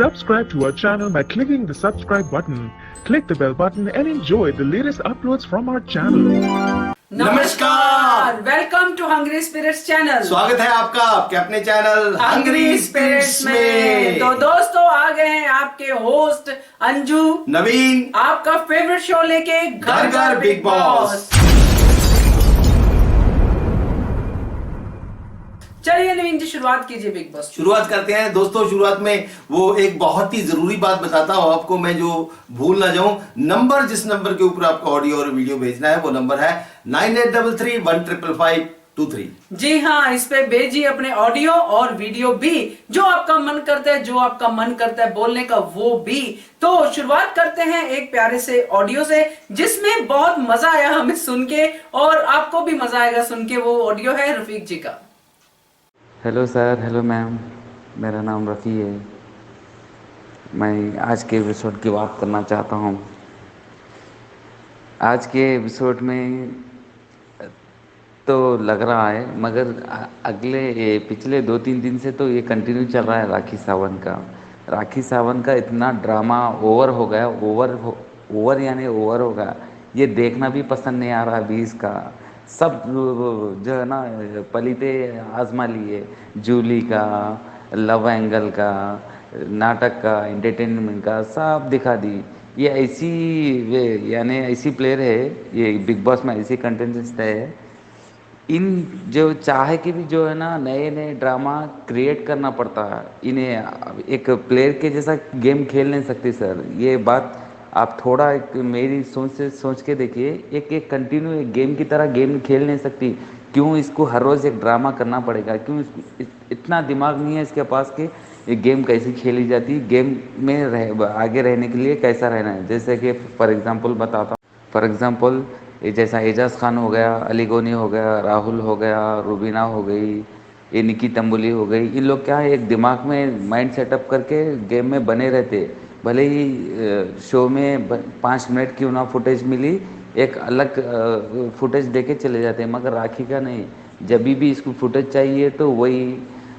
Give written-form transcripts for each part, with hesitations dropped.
Subscribe to our channel by clicking the subscribe button. Click the bell button and enjoy the latest uploads from our channel. नमस्कार, welcome to Hungry Spirits channel. स्वागत है आपका आपके अपने channel hungry spirits में। तो दोस्तों आ गए हैं आपके होस्ट अंजू, नवीन, आपका फेवरेट शो लेके घर घर बिग बॉस। चलिए नवीन जी शुरुआत कीजिए बिग बॉस। शुरुआत करते हैं दोस्तों। शुरुआत में वो एक बहुत ही जरूरी बात बताता हूं आपको मैं, जो भूल ना जाऊं। नंबर, जिस नंबर के ऊपर आपको ऑडियो और वीडियो भेजना है वो नंबर है 9833155523। जी हाँ, इस पे भेजिए अपने ऑडियो और वीडियो भी, जो आपका मन करता है, जो आपका मन करता है बोलने का वो भी। तो शुरुआत करते हैं एक प्यारे से ऑडियो से, जिसमें बहुत मजा आया हमें सुन के, और आपको भी मजा आएगा सुन के। वो ऑडियो है रफीक जी का। हेलो सर, हेलो मैम, मेरा नाम रफ़ी है। मैं आज के एपिसोड की बात करना चाहता हूँ। आज के एपिसोड में तो लग रहा है, मगर पिछले 2-3 दिन से तो ये कंटिन्यू चल रहा है राखी सावंत का। राखी सावंत का इतना ड्रामा ओवर हो गया, ओवर यानी ओवर हो गया। ये देखना भी पसंद नहीं आ रहा अभी इसका। सब जो है ना पलीते आजमा लिए, जूली का, लव एंगल का, नाटक का, एंटरटेनमेंट का, सब दिखा दी। ये ऐसी यानी ऐसी प्लेयर है, ये बिग बॉस में ऐसी कंटेस्टेंट है। इन जो चाहे कि भी जो है ना नए नए ड्रामा क्रिएट करना पड़ता है इन्हें। एक प्लेयर के जैसा गेम खेल नहीं सकते सर। ये बात आप थोड़ा एक मेरी सोच से सोच के देखिए। एक कंटिन्यू एक गेम की तरह गेम खेल नहीं सकती। क्यों इसको हर रोज़ एक ड्रामा करना पड़ेगा? क्यों इतना दिमाग नहीं है इसके पास कि ये गेम कैसे खेली जाती है, गेम में आगे रहने के लिए कैसा रहना है। जैसे कि फॉर एग्ज़ाम्पल बताता हूँ। फॉर एग्ज़ाम्पल जैसा एजाज खान हो गया, अली गोनी हो गया, राहुल हो गया, रुबीना हो गई, ये निकी तंबुली हो गई। इन लोग क्या है, एक दिमाग में माइंड सेटअप करके गेम में बने रहते। भले ही शो में 5 मिनट क्यों ना फुटेज मिली, एक अलग फुटेज देके चले जाते हैं। मगर राखी का नहीं, जब भी इसको फुटेज चाहिए तो वही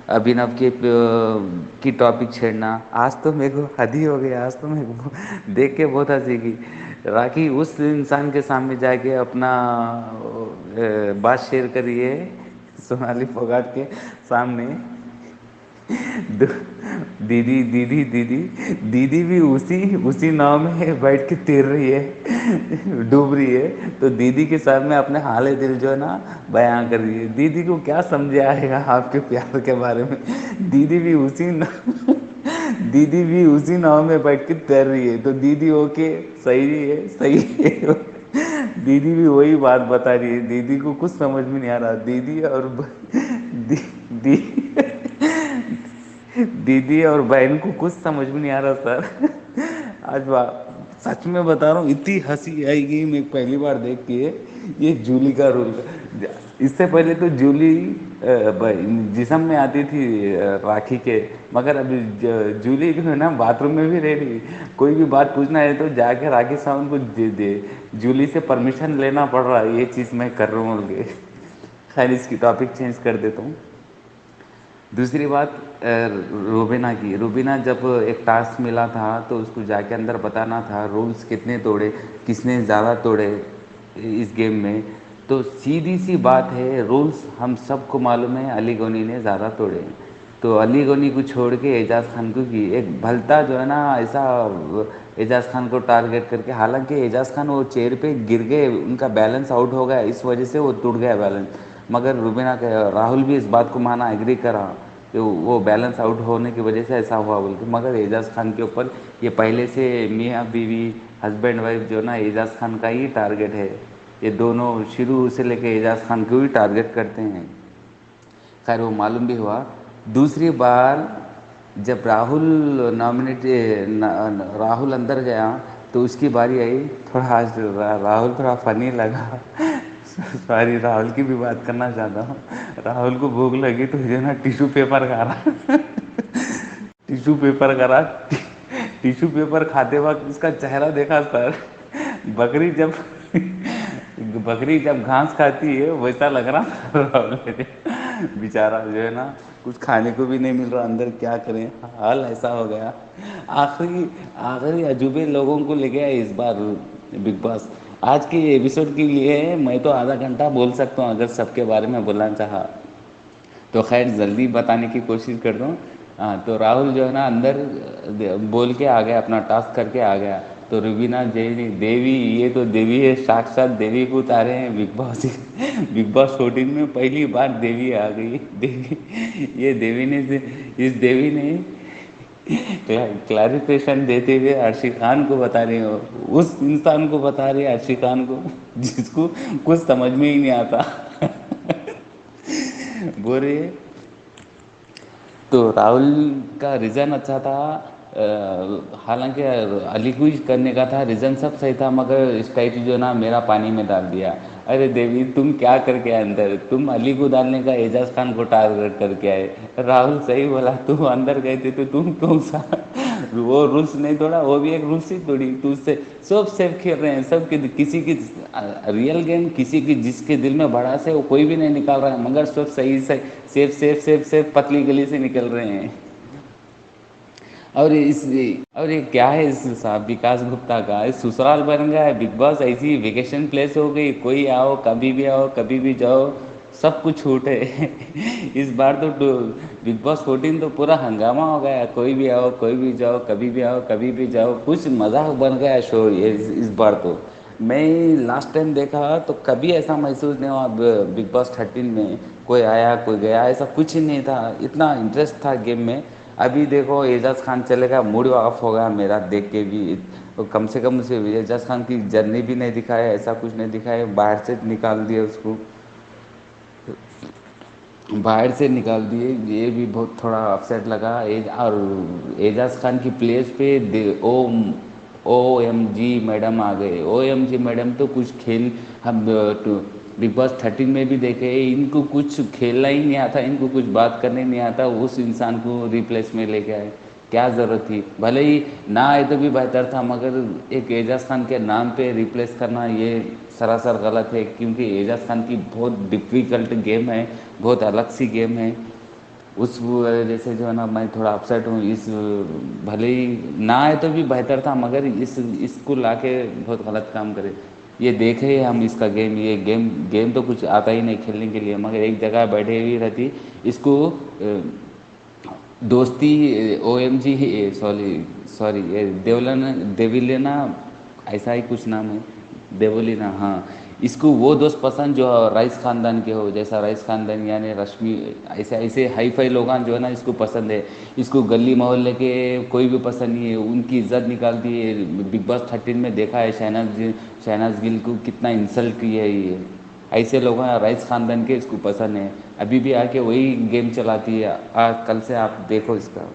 अभिनव की टॉपिक छेड़ना। आज तो मेरे को हद ही हो गया, आज तो मेरे को देख के बहुत हंसी की। राखी उस इंसान के सामने जाके अपना बात शेयर करिए, सोनाली फोगाट के सामने। दीदी दीदी दीदी दीदी भी उसी नाव में बैठ के तैर रही है, डूब रही है। तो दीदी के सामने अपने हाल दिल जो है ना बयां कर रही है। दीदी को क्या समझ आएगा आपके प्यार के बारे में? दीदी भी उसी नाव में बैठ के तैर रही है। तो दीदी ओके सही है, सही है। दीदी भी वही बात बता रही है। दीदी को कुछ समझ में नहीं आ रहा। दीदी और बहन को कुछ समझ में नहीं आ रहा सर। आज सच में बता रहा हूँ, इतनी हंसी आएगी मैं पहली बार देख के। ये जूली का रोल, इससे पहले तो जूली जिस्म में आती थी राखी के। मगर अभी जूली जो है ना बाथरूम में भी रह रही। कोई भी बात पूछना है तो जाके राखी सावंत को दे जूली से परमिशन लेना पड़ रहा है, ये चीज़ मैं कर रहा हूँ। खैर, इसकी टॉपिक चेंज कर देता हूँ। दूसरी बात रूबीना की। रूबीना जब एक टास्क मिला था तो उसको जाके अंदर बताना था रूल्स कितने तोड़े, किसने ज़्यादा तोड़े इस गेम में। तो सीधी सी बात है, रूल्स हम सबको मालूम है, अली गोनी ने ज़्यादा तोड़े। तो अली गोनी को छोड़ के एजाज खान को की एक भलता जो है ना ऐसा एजाज खान को टारगेट करके। हालांकि एजाज खान वो चेयर पे गिर गए, उनका बैलेंस आउट हो गया, इस वजह से वो टूट गया बैलेंस। मगर रूबीना का राहुल भी इस बात को माना, एग्री करा कि वो बैलेंस आउट होने की वजह से ऐसा हुआ बोल के। मगर एजाज खान के ऊपर ये पहले से मियाँ बीवी, हस्बैंड वाइफ जो ना एजाज खान का ही टारगेट है। ये दोनों शुरू से लेके एजाज खान को ही टारगेट करते हैं। खैर, वो मालूम भी हुआ। दूसरी बार जब राहुल अंदर गया तो उसकी बारी आई। थोड़ा आज राहुल थोड़ा फनी लगा। सॉरी, राहुल की भी बात करना चाहता हूँ। राहुल को भूख लगी तो जो ना टिश्यू पेपर खा रहा। टिश्यू पेपर खाते वक्त उसका चेहरा देखा सर। बकरी जब घास खाती है वैसा लग रहा था राहुल। बेचारा जो है ना कुछ खाने को भी नहीं मिल रहा, अंदर क्या करें, हाल ऐसा हो गया। आखिरी आखिरी अजूबे लोगों को ले गया इस बार बिग बॉस। आज के एपिसोड के लिए मैं तो आधा घंटा बोल सकता हूँ अगर सबके बारे में बोलना चाहा तो। खैर जल्दी बताने की कोशिश करता हूँ। हाँ, तो राहुल जो है ना अंदर बोल के आ गया, अपना टास्क करके आ गया। तो रुबीना देवी देवी ये तो देवी है, साक्षात देवी को उतारे हैं बिग बॉस। बिग बॉस 14 में पहली बार देवी आ गई। देवी, ये देवी ने, इस देवी ने क्लैरिफिकेशन देते हुए अर्शी खान को बता रहे हो, उस इंसान को बता रही है अर्शी खान को जिसको कुछ समझ में ही नहीं आता। बोल रही है तो राहुल का रीज़न अच्छा था। हालांकि अली को करने का था, रीज़न सब सही था, मगर स्ट्रैटेजी जो ना मेरा पानी में डाल दिया। अरे देवी तुम क्या करके आए अंदर, तुम अली को डालने का एजाज खान को टारगेट करके आए। राहुल सही बोला, तुम अंदर गए थे तो तुम क्यों सा वो रूल्स नहीं तोड़ा, वो भी एक रूल्स ही तोड़ी। तू उससे सब सेफ खेल रहे हैं, सब किसी की रियल गेम, किसी की जिसके दिल में भड़ास है वो कोई भी नहीं निकाल रहा है, मगर सब सही से सेफ सेफ सेफ सेफ पतली गली से निकल रहे हैं। और इस और ये क्या है इस साहब विकास गुप्ता का, इस ससुराल बन गया है बिग बॉस, ऐसी वेकेशन प्लेस हो गई, कोई आओ कभी भी आओ कभी भी जाओ, सब कुछ छूट है। इस बार तो बिग बॉस 14 तो पूरा हंगामा हो गया, कोई भी आओ कोई भी जाओ कभी भी आओ कभी भी जाओ, कुछ मजाक बन गया शो ये इस बार तो। मैं लास्ट टाइम देखा तो कभी ऐसा महसूस नहीं हुआ बिग बॉस 13 में कोई आया कोई गया, ऐसा कुछ ही नहीं था, इतना इंटरेस्ट था गेम में। अभी देखो एजाज खान चलेगा, मूड ऑफ होगा मेरा देख के भी। तो कम से कम उसे एजाज खान की जर्नी भी नहीं दिखाया, ऐसा कुछ नहीं दिखाया, बाहर से निकाल दिया उसको, बाहर से निकाल दिए, ये भी बहुत थोड़ा अपसेट लगा। और एजाज खान की प्लेस पे OMG मैडम आ गए। OMG मैडम तो कुछ खेल, हम बिग बॉस 13 में भी देखे, इनको कुछ खेलना ही नहीं आता, इनको कुछ बात करने नहीं आता, उस इंसान को रिप्लेस में लेके आए, क्या ज़रूरत थी। भले ही ना आए तो भी बेहतर था, मगर एक एजाज खान के नाम पे रिप्लेस करना ये सरासर गलत है, क्योंकि एजाज खान की बहुत डिफ़िकल्ट गेम है, बहुत अलग सी गेम है। उस वजह से जो है ना मैं थोड़ा अपसेट हूँ। इस भले ही ना आए तो भी बेहतर था, मगर इसको लाके बहुत गलत काम करे। ये देखे हम इसका गेम, ये गेम तो कुछ आता ही नहीं खेलने के लिए, मगर एक जगह बैठे हुई रहती इसको दोस्ती OMG सॉरी सॉरी देविलेना ऐसा ही कुछ नाम है, देवोलीना, हाँ। इसको वो दोस्त पसंद जो राइस खानदान के हो, जैसा राइस खानदान यानी रश्मि, ऐसे ऐसे हाई फाई लोग जो है ना इसको पसंद है। इसको गली मोहल्ले के कोई भी पसंद नहीं है, उनकी इज्जत निकाल दी है। बिग बॉस 13 में देखा है शहनाज गिल को कितना इंसल्ट किया है ये, ऐसे लोग हैं राइस खानदान के, इसको पसंद है। अभी भी आके वही गेम चलाती है, आज कल से आप देखो इसका।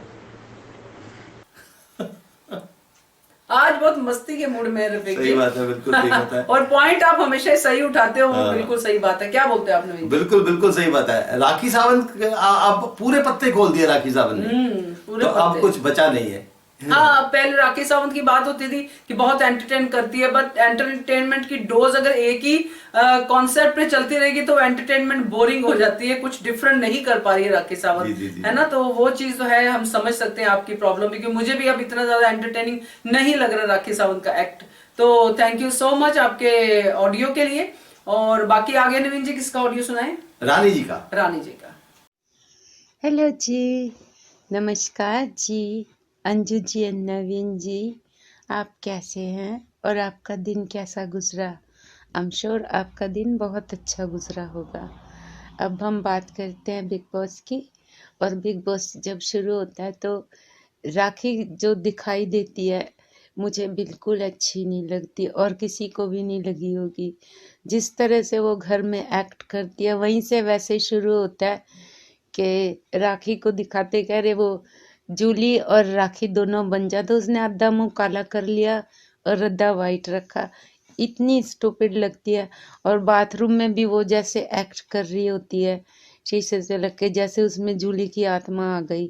आज बहुत मस्ती के मूड में रफीक सही जी। बात है, बिल्कुल सही बात है। और पॉइंट आप हमेशा सही उठाते हो, वो हाँ। बिल्कुल सही बात है। क्या बोलते हैं आप नवीन जी? बिल्कुल बिल्कुल सही बात है। राखी सावंत अब पूरे पत्ते खोल दिए राखी सावंत ने, पूरे तो अब पत्ते। कुछ बचा नहीं है। हाँ, पहले राखी सावंत की बात होती थी कि बहुत एंटरटेन करती है, बट एंटरटेनमेंट की डोज अगर एक ही कॉन्सेप्ट पे चलती रहेगी तो एंटरटेनमेंट बोरिंग हो जाती है, कुछ डिफरेंट नहीं कर पा रही है राखी सावंत, जी, जी, जी। है ना। तो वो चीज तो है, हम समझ सकते हैं आपकी प्रॉब्लम भी, क्योंकि मुझे भी अब इतना ज्यादा एंटरटेनिंग नहीं लग रहा राखी सावंत का एक्ट। तो थैंक यू सो मच आपके ऑडियो के लिए। और बाकी आगे नवीन जी किसका ऑडियो सुनाए? रानी जी का। रानी जी का। हेलो जी, नमस्कार जी, अंजू जी और नवीन जी, आप कैसे हैं और आपका दिन कैसा गुजरा? आई एम श्योर आपका दिन बहुत अच्छा गुजरा होगा। अब हम बात करते हैं बिग बॉस की। और बिग बॉस जब शुरू होता है तो राखी जो दिखाई देती है मुझे बिल्कुल अच्छी नहीं लगती, और किसी को भी नहीं लगी होगी। जिस तरह से वो घर में एक्ट करती है वहीं से वैसे शुरू होता है कि राखी को दिखाते कह रहे वो जूली और राखी दोनों बन जा, तो उसने आधा मुंह काला कर लिया और आधा वाइट रखा। इतनी स्टूपिड लगती है। और बाथरूम में भी वो जैसे एक्ट कर रही होती है शीशे से लग के, जैसे उसमें जूली की आत्मा आ गई,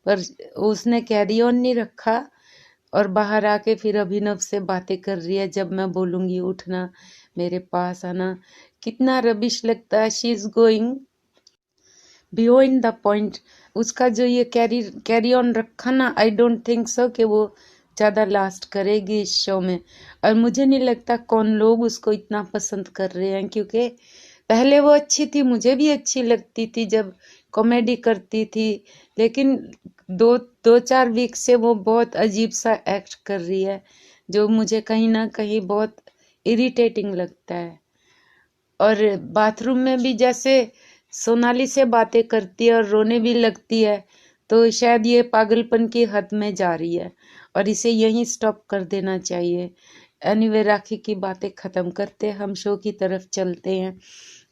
पर उसने कैरी ऑन नहीं रखा और बाहर आके फिर अभिनव से बातें कर रही है, जब मैं बोलूँगी उठना मेरे पास आना। कितना रबिश लगता है। She is going beyond the point. उसका जो ये कैरी ऑन रखा ना, आई डोंट थिंक सो कि वो ज़्यादा लास्ट करेगी इस शो में। और मुझे नहीं लगता कौन लोग उसको इतना पसंद कर रहे हैं, क्योंकि पहले वो अच्छी थी, मुझे भी अच्छी लगती थी जब कॉमेडी करती थी, लेकिन दो चार वीक से वो बहुत अजीब सा एक्ट कर रही है, जो मुझे कहीं ना कहीं बहुत इरिटेटिंग लगता है। और बाथरूम में भी जैसे सोनाली से बातें करती है और रोने भी लगती है, तो शायद ये पागलपन की हद में जा रही है और इसे यहीं स्टॉप कर देना चाहिए। एनीवे, राखी की बातें ख़त्म करते हम शो की तरफ चलते हैं।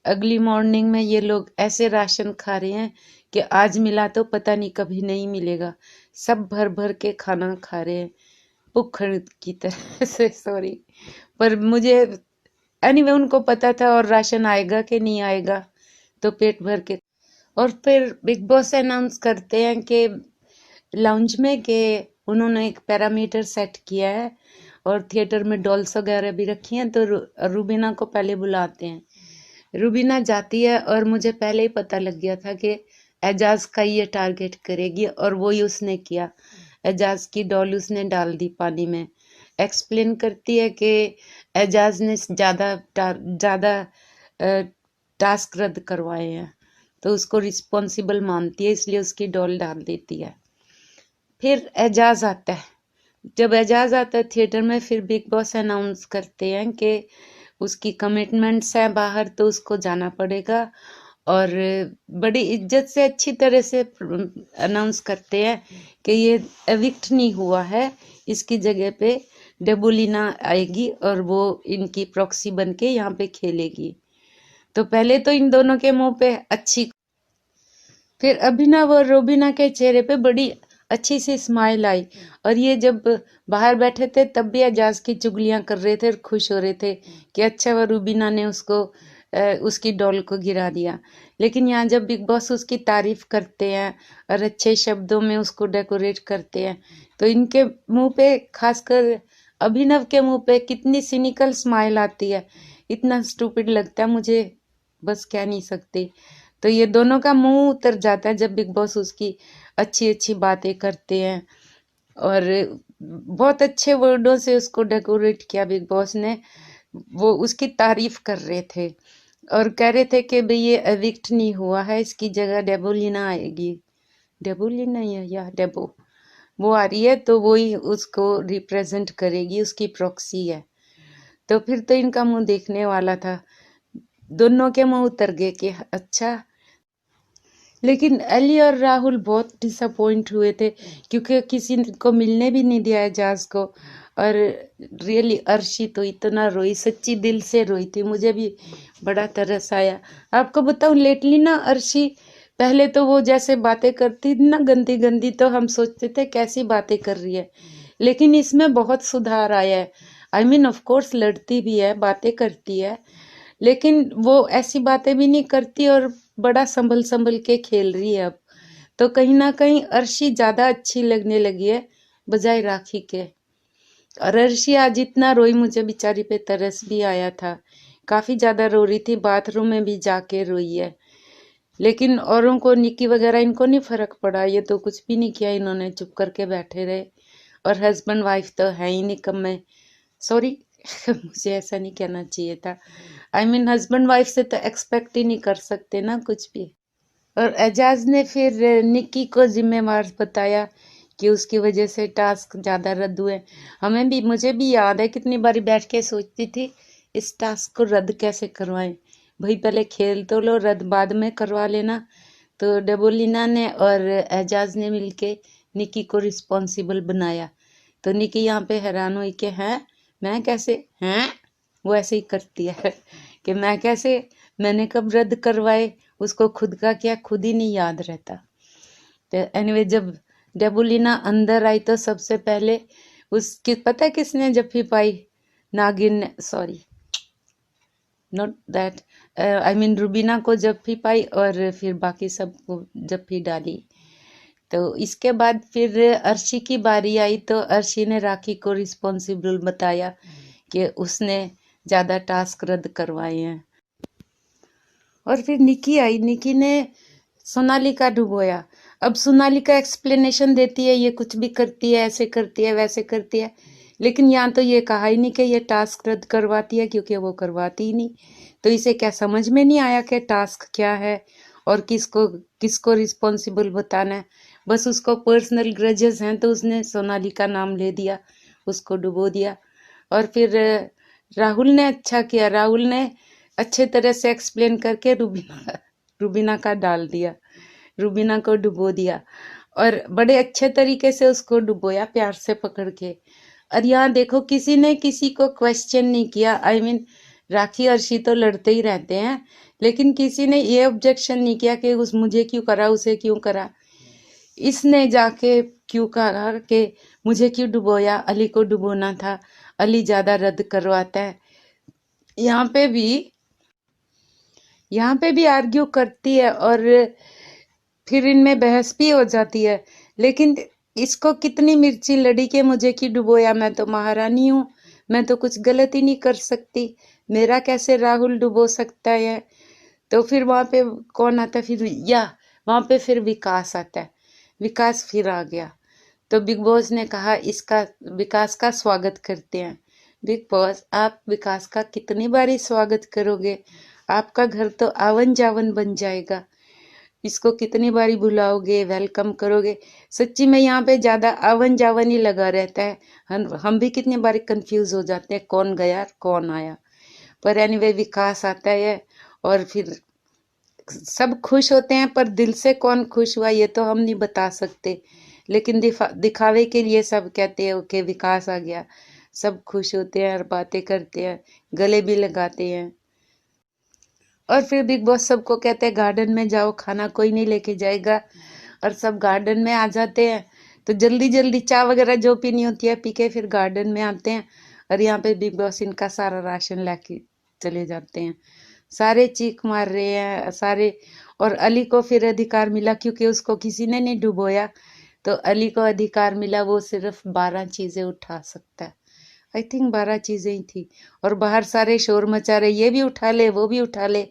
अगली मॉर्निंग में ये लोग ऐसे राशन खा रहे हैं कि आज मिला तो पता नहीं कभी नहीं मिलेगा। सब भर भर के खाना खा रहे हैं, भुक्खड़ की तरह से, सॉरी। पर मुझे एनीवे उनको पता था और राशन आएगा कि नहीं आएगा, तो पेट भर के। और फिर बिग बॉस अनाउंस करते हैं कि लाउंज में कि उन्होंने एक पैरामीटर सेट किया है और थिएटर में डॉल्स वगैरह भी रखी हैं, तो रूबीना को पहले बुलाते हैं। रूबीना जाती है और मुझे पहले ही पता लग गया था कि एजाज का ये टारगेट करेगी, और वही उसने किया। एजाज की डॉल उसने डाल दी पानी में। एक्सप्लेन करती है कि एजाज ने ज़्यादा टास्क रद्द करवाए हैं, तो उसको रिस्पॉन्सिबल मानती है, इसलिए उसकी डॉल डाल देती है। फिर एजाज आता है। जब एजाज आता है थिएटर में, फिर बिग बॉस अनाउंस करते हैं कि उसकी कमिटमेंट्स है बाहर, तो उसको जाना पड़ेगा। और बड़ी इज्जत से अच्छी तरह से अनाउंस करते हैं कि ये एविक्ट नहीं हुआ है, इसकी जगह पे डेबोलिना आएगी और वो इनकी प्रॉक्सी बन के यहाँ पे खेलेगी। तो पहले तो इन दोनों के मुंह पे अच्छी, फिर अभिनव और रोबिना के चेहरे पे बड़ी अच्छी सी स्माइल आई। और ये जब बाहर बैठे थे तब भी एजाज की चुगलियां कर रहे थे और खुश हो रहे थे कि अच्छा वो रूबीना ने उसकी डॉल को गिरा दिया। लेकिन यहाँ जब बिग बॉस उसकी तारीफ करते हैं और अच्छे शब्दों में उसको डेकोरेट करते हैं, तो इनके मुंह पे, खासकर अभिनव के मुंह पे कितनी सिनिकल स्माइल आती है, इतना स्टूपिड लगता है, मुझे बस कह नहीं सकती। तो ये दोनों का मुंह उतर जाता है जब बिग बॉस उसकी अच्छी अच्छी बातें करते हैं, और बहुत अच्छे वर्डों से उसको डेकोरेट किया बिग बॉस ने। वो उसकी तारीफ कर रहे थे और कह रहे थे कि भाई ये एविक्ट नहीं हुआ है, इसकी जगह डेबोलिना आएगी। डेबोलिना या डेबो, वो आ रही है, तो वही उसको रिप्रेजेंट करेगी, उसकी प्रॉक्सी है। तो फिर तो इनका मुंह देखने वाला था, दोनों के मुंह उतर गए कि अच्छा। लेकिन अली और राहुल बहुत डिसअपॉइंट हुए थे, क्योंकि किसी को मिलने भी नहीं दिया एजाज को। और रियली अर्शी तो इतना रोई, सच्ची दिल से रोई थी, मुझे भी बड़ा तरस आया। आपको बताऊं, लेटली ना अर्शी, पहले तो वो जैसे बातें करती थी ना गंदी गंदी, तो हम सोचते थे कैसी बातें कर रही है, लेकिन इसमें बहुत सुधार आया है। आई मीन ऑफ कोर्स लड़ती भी है, बातें करती है, लेकिन वो ऐसी बातें भी नहीं करती और बड़ा संभल संभल के खेल रही है अब। तो कहीं ना कहीं अर्शी ज़्यादा अच्छी लगने लगी है बजाय राखी के। और अर्शी आज इतना रोई, मुझे बेचारी पे तरस भी आया था, काफ़ी ज़्यादा रो रही थी, बाथरूम में भी जाके रोई है। लेकिन औरों को, निकी वगैरह, इनको नहीं फ़र्क पड़ा, ये तो कुछ भी नहीं किया, इन्होंने चुप करके बैठे रहे। और हस्बैंड वाइफ तो है ही नहीं कम, सॉरी मुझे ऐसा नहीं कहना चाहिए था। आई मीन हस्बैंड वाइफ से तो एक्सपेक्ट ही नहीं कर सकते ना कुछ भी। और एजाज ने फिर निक्की को जिम्मेवार बताया कि उसकी वजह से टास्क ज़्यादा रद्द हुए। मुझे भी याद है कितनी बारी बैठ के सोचती थी इस टास्क को रद्द कैसे करवाएं, भाई पहले खेल तो लो, रद्द बाद में करवा लेना। तो डेबोलिना ने और एजाज ने मिलके निक्की को रिस्पॉन्सिबल बनाया। तो निक्की यहाँ पे हैरान हुई कि हैं मैं कैसे, हैं वो ऐसे ही करती है कि मैं कैसे, मैंने कब रद्द करवाए, उसको खुद का क्या खुद ही नहीं याद रहता। तो एनीवे, जब डेबोलिना अंदर आई तो सबसे पहले उसकी, पता है किसने जफ्फी पाई? नागिन ने, sorry not that, I mean Rubina को जफ्फी पाई और फिर बाकी सबको जफ्फी डाली। तो इसके बाद फिर अर्शी की बारी आई, तो अर्शी ने राखी को रिस्पॉन्सिबल बताया कि उसने ज़्यादा टास्क रद्द करवाए हैं। और फिर निकी आई, निकी ने सोनाली का डुबोया। अब सोनालिका एक्सप्लेनेशन देती है, ये कुछ भी करती है, ऐसे करती है, वैसे करती है, लेकिन यहाँ तो ये कहा ही नहीं कि ये टास्क रद्द करवाती है, क्योंकि वो करवाती ही नहीं। तो इसे क्या समझ में नहीं आया कि टास्क क्या है और किसको किसको रिस्पॉन्सिबल बताना है। बस उसको पर्सनल ग्रजेस हैं तो उसने सोनालिका नाम ले दिया, उसको डुबो दिया। और फिर राहुल ने अच्छा किया, राहुल ने अच्छे तरह से एक्सप्लेन करके रूबीना का डाल दिया, रूबीना को डुबो दिया और बड़े अच्छे तरीके से उसको डुबोया, प्यार से पकड़ के। और यहाँ देखो किसी ने किसी को क्वेश्चन नहीं किया। आई मीन राखी अर्शी तो लड़ते ही रहते हैं, लेकिन किसी ने ये ऑब्जेक्शन नहीं किया कि उस मुझे क्यों करा, उसे क्यों करा। इसने जाके क्यों कहा कि मुझे क्यों डुबोया, अली को डुबोना था, अली ज्यादा रद्द करवाता है। यहाँ पे भी आर्ग्यू करती है और फिर इनमें बहस भी हो जाती है। लेकिन इसको कितनी मिर्ची लड़ी के मुझे क्यों डुबोया, मैं तो महारानी हूँ, मैं तो कुछ गलत ही नहीं कर सकती, मेरा कैसे राहुल डुबो सकता है। तो फिर वहाँ पे कौन आता है फिर, या वहाँ पे फिर विकास आता है। विकास फिर आ गया तो बिग बॉस ने कहा इसका विकास का स्वागत करते हैं। बिग बॉस आप विकास का कितनी बारी स्वागत करोगे, आपका घर तो आवन जावन बन जाएगा, इसको कितनी बारी बुलाओगे, वेलकम करोगे। सच्ची में यहाँ पे ज्यादा आवन जावन ही लगा रहता है, हम भी कितनी बारी कंफ्यूज हो जाते हैं कौन गया कौन आया। पर एनीवे विकास आता है और फिर सब खुश होते हैं, पर दिल से कौन खुश हुआ ये तो हम नहीं बता सकते, लेकिन दिखावे के लिए सब कहते हैं कि विकास आ गया, सब खुश होते हैं और बातें करते हैं, गले भी लगाते हैं। और फिर बिग बॉस सबको कहते हैं गार्डन में जाओ, खाना कोई नहीं लेके जाएगा, और सब गार्डन में आ जाते हैं। तो जल्दी जल्दी चाय वगैरह जो पीनी होती है पी के फिर गार्डन में आते हैं, और यहाँ पे बिग बॉस इनका सारा राशन लेके चले जाते हैं। सारे चीख मार रहे हैं सारे। और अली को फिर अधिकार मिला, क्योंकि उसको किसी ने नहीं डुबोया, तो अली को अधिकार मिला, वो सिर्फ 12 चीजें उठा सकता है। आई थिंक 12 चीजें ही थी, और बाहर सारे शोर मचा रहे, ये भी उठा ले वो भी उठा ले।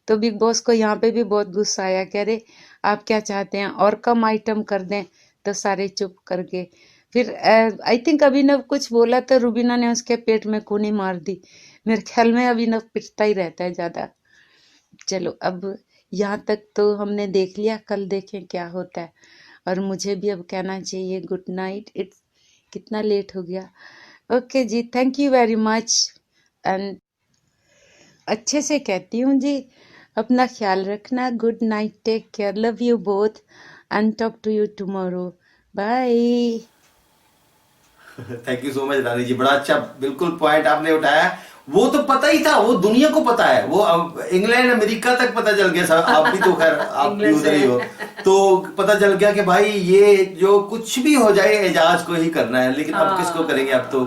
तो बिग बॉस को यहाँ पे भी बहुत गुस्सा आया, कह रहे आप क्या चाहते हैं और कम आइटम कर दें, तो सारे चुप कर गए। फिर आई थिंक अभिनव कुछ बोला तो रुबीना ने उसके पेट में कूनी मार दी। मेरे ख्याल में अभिनव पिटता ही रहता है ज्यादा। चलो अब यहाँ तक तो हमने देख लिया, कल देखें क्या होता है। और मुझे भी अब कहना चाहिए गुड नाइट, इट्स कितना लेट हो गया। ओके जी, thank you very much, and अच्छे से कहती हूँ जी, अपना ख्याल रखना। Good night, take care, love you both and talk to you tomorrow, bye. Thank you so much Rani ji, बड़ा अच्छा बिल्कुल पॉइंट आपने उठाया। वो तो पता ही था, वो दुनिया को पता है, वो इंग्लैंड अमेरिका तक पता चल गया। आप भी तो खैर आप भी उधर ही हो, तो पता चल गया कि भाई ये जो कुछ भी हो जाए एजाज को ही करना है। लेकिन अब किसको करेंगे, अब तो